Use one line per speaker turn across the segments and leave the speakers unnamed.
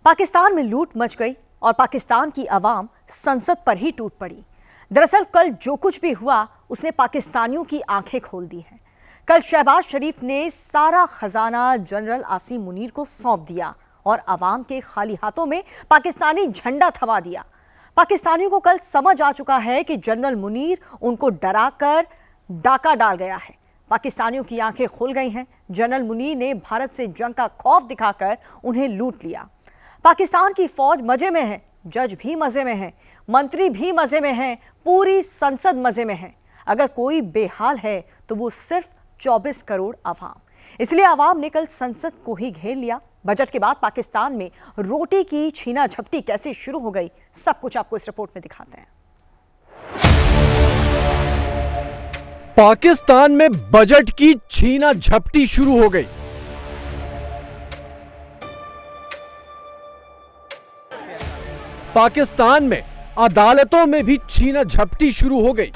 पाकिस्तान में लूट मच गई और पाकिस्तान की आवाम संसद पर ही टूट पड़ी। दरअसल कल जो कुछ भी हुआ उसने पाकिस्तानियों की आंखें खोल दी हैं। कल शहबाज शरीफ ने सारा खजाना जनरल आसिम मुनीर को सौंप दिया और आवाम के खाली हाथों में पाकिस्तानी झंडा थमा दिया। पाकिस्तानियों को कल समझ आ चुका है कि जनरल मुनीर उनको डराकर डाका डाल गया है। पाकिस्तानियों की आंखें खुल गई हैं। जनरल मुनीर ने भारत से जंग का खौफ दिखाकर उन्हें लूट लिया। पाकिस्तान की फौज मजे में है, जज भी मजे में है, मंत्री भी मजे में हैं, पूरी संसद मजे में है। अगर कोई बेहाल है तो वो सिर्फ 24 करोड़ आवाम। इसलिए आवाम ने कल संसद को ही घेर लिया। बजट के बाद पाकिस्तान में रोटी की छीना झपटी कैसे शुरू हो गई, सब कुछ आपको इस रिपोर्ट में दिखाते हैं।
पाकिस्तान में बजट की छीना झपटी शुरू हो गई। पाकिस्तान में अदालतों में भी छीना झपटी शुरू हो गई।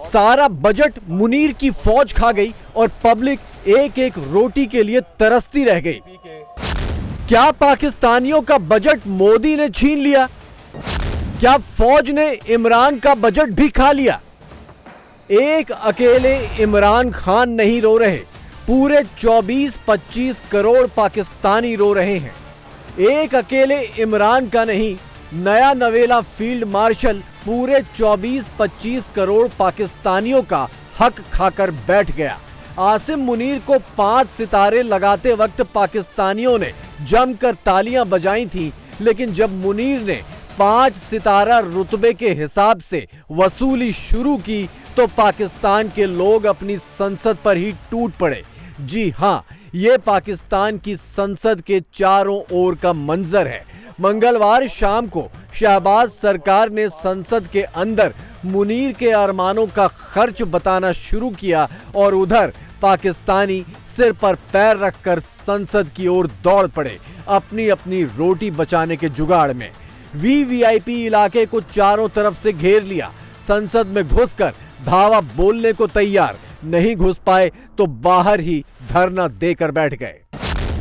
सारा बजट मुनीर की फौज खा गई और पब्लिक एक एक रोटी के लिए तरसती रह गई। क्या पाकिस्तानियों का बजट मोदी ने छीन लिया? क्या फौज ने इमरान का बजट भी खा लिया? एक अकेले इमरान खान नहीं रो रहे, पूरे 24-25 करोड़ पाकिस्तानी रो रहे हैं। एक अकेले इमरान का नहीं, नया नवेला फील्ड मार्शल पूरे 24-25 करोड़ पाकिस्तानियों का हक खाकर बैठ गया। आसिम मुनीर को 5 सितारे लगाते वक्त पाकिस्तानियों ने जमकर तालियां बजाई थी, लेकिन जब मुनीर ने 5 सितारा रुतबे के हिसाब से वसूली शुरू की तो पाकिस्तान के लोग अपनी संसद पर ही टूट पड़े। जी हां, ये पाकिस्तान की संसद के चारों ओर का मंजर है। मंगलवार शाम को शहबाज सरकार ने संसद के अंदर मुनीर के अरमानों का खर्च बताना शुरू किया और उधर पाकिस्तानी सिर पर पैर रखकर संसद की ओर दौड़ पड़े, अपनी अपनी रोटी बचाने के जुगाड़ में। वीवीआईपी इलाके को चारों तरफ से घेर लिया। संसद में घुसकर धावा बोलने को तैयार, नहीं घुस पाए तो बाहर ही धरना देकर बैठ गए।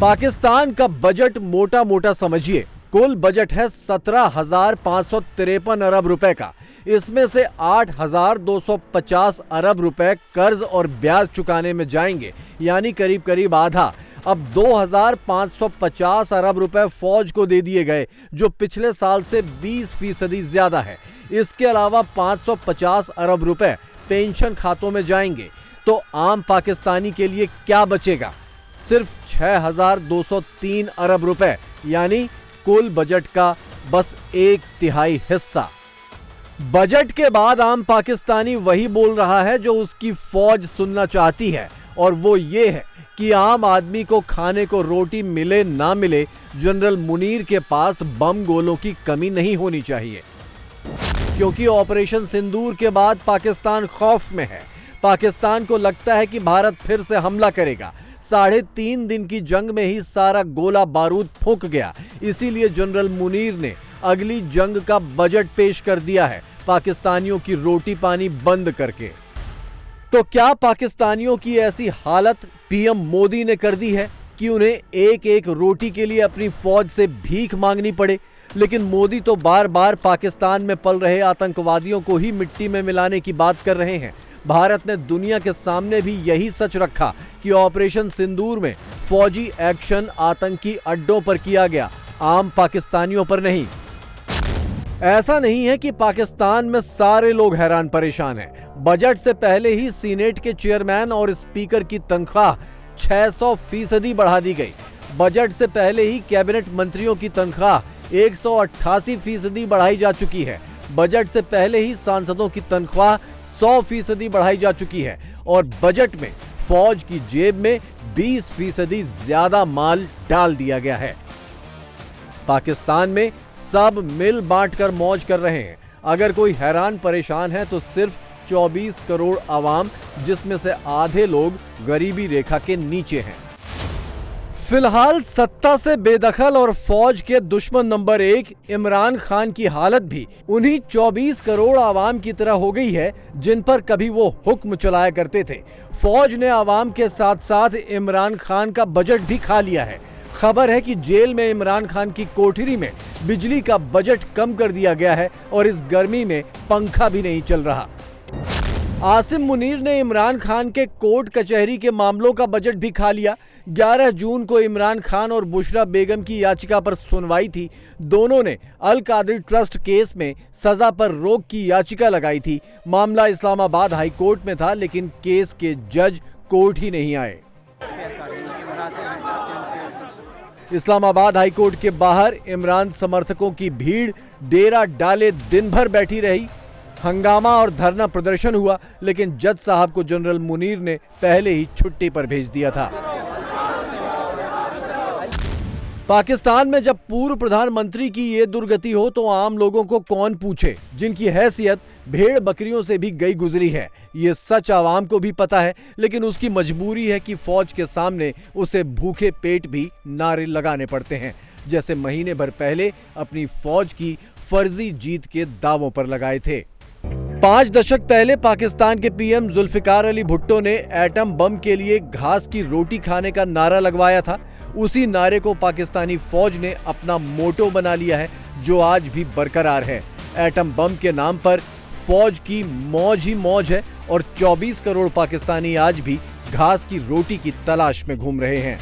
पाकिस्तान का बजट मोटा मोटा समझिए, कुल बजट है 17,553 अरब रुपए का। इसमें से 8,250 अरब रुपए कर्ज और ब्याज चुकाने में जाएंगे, यानी करीब करीब आधा। अब 2,550 अरब रुपए फौज को दे दिए गए, जो पिछले साल से 20% ज्यादा है। इसके अलावा 550 अरब रुपए पेंशन खातों में जाएंगे। तो आम पाकिस्तानी के लिए क्या बचेगा? सिर्फ 6,203 अरब रुपए, यानी कुल बजट का बस 1/3 हिस्सा। बजट के बाद आम पाकिस्तानी वही बोल रहा है जो उसकी फौज सुनना चाहती है, और वो ये है कि आम आदमी को खाने को रोटी मिले ना मिले, जनरल मुनीर के पास बम गोलों की कमी नहीं होनी चाहिए। क्योंकि ऑपरेशन सिंदूर के बाद पाकिस्तान खौफ में है। पाकिस्तान को लगता है कि भारत फिर से हमला करेगा। 3.5 दिन की जंग में ही सारा गोला बारूद फूंक गया। इसीलिए जनरल मुनीर ने अगली जंग का बजट पेश कर दिया है, पाकिस्तानियों की रोटी पानी बंद करके। तो क्या पाकिस्तानियों की ऐसी हालत पीएम मोदी ने कर दी है कि उन्हें एक एक रोटी के लिए अपनी फौज से भीख मांगनी पड़े? लेकिन मोदी तो बार बार पाकिस्तान में पल रहे आतंकवादियों को ही मिट्टी में मिलाने की बात कर रहे हैं। भारत ने दुनिया के सामने भी यही सच रखा कि ऑपरेशन सिंदूर में फौजी एक्शन आतंकी अड्डों पर किया गया, आम पाकिस्तानियों पर नहीं। ऐसा नहीं है कि पाकिस्तान में सारे लोग हैरान परेशान हैं। बजट से पहले ही सीनेट के चेयरमैन और स्पीकर की तनख्वाह 600% बढ़ा दी गई। बजट से पहले ही कैबिनेट मंत्रियों की तनख्वाह 188% बढ़ाई जा चुकी है। बजट से पहले ही सांसदों की तनख्वाह 100% बढ़ाई जा चुकी है और बजट में फौज की जेब में 20% ज्यादा माल डाल दिया गया है। पाकिस्तान में सब मिल बांटकर मौज कर रहे हैं। अगर कोई हैरान परेशान है तो सिर्फ 24 करोड़ आवाम, जिसमें से आधे लोग गरीबी रेखा के नीचे हैं। फिलहाल सत्ता से बेदखल और फौज के दुश्मन नंबर 1 इमरान खान की हालत भी उन्हीं 24 करोड़ आवाम की तरह हो गई है जिन पर कभी वो हुक्म चलाया करते थे। फौज ने आवाम के साथ साथ इमरान खान का बजट भी खा लिया है। खबर है कि जेल में इमरान खान की कोठरी में बिजली का बजट कम कर दिया गया है और इस गर्मी में पंखा भी नहीं चल रहा। आसिम मुनीर ने इमरान खान के कोर्ट कचहरी के मामलों का बजट भी खा लिया। 11 जून को इमरान खान और बुशरा बेगम की याचिका पर सुनवाई थी। दोनों ने अल कादरी ट्रस्ट केस में सजा पर रोक की याचिका लगाई थी। मामला इस्लामाबाद हाई कोर्ट में था, लेकिन केस के जज कोर्ट ही नहीं आए। इस्लामाबाद हाई कोर्ट के बाहर इमरान समर्थकों की भीड़ डेरा डाले दिन भर बैठी रही। हंगामा और धरना प्रदर्शन हुआ, लेकिन जज साहब को जनरल मुनीर ने पहले ही छुट्टी पर भेज दिया था। पाकिस्तान में जब पूर्व प्रधानमंत्री की ये दुर्गति हो तो आम लोगों को कौन पूछे, जिनकी हैसियत भेड़ बकरियों से भी गई गुजरी है। ये सच आवाम को भी पता है, लेकिन उसकी मजबूरी है कि फौज के सामने उसे भूखे पेट भी नारे लगाने पड़ते हैं, जैसे महीने भर पहले अपनी फौज की फर्जी जीत के दावों पर लगाए थे। 5 दशक पहले पाकिस्तान के पीएम जुल्फिकार अली भुट्टो ने एटम बम के लिए घास की रोटी खाने का नारा लगवाया था। उसी नारे को पाकिस्तानी फौज ने अपना मोटो बना लिया है, जो आज भी बरकरार है। एटम बम के नाम पर फौज की मौज ही मौज है और 24 करोड़ पाकिस्तानी आज भी घास की रोटी की तलाश में घूम रहे हैं।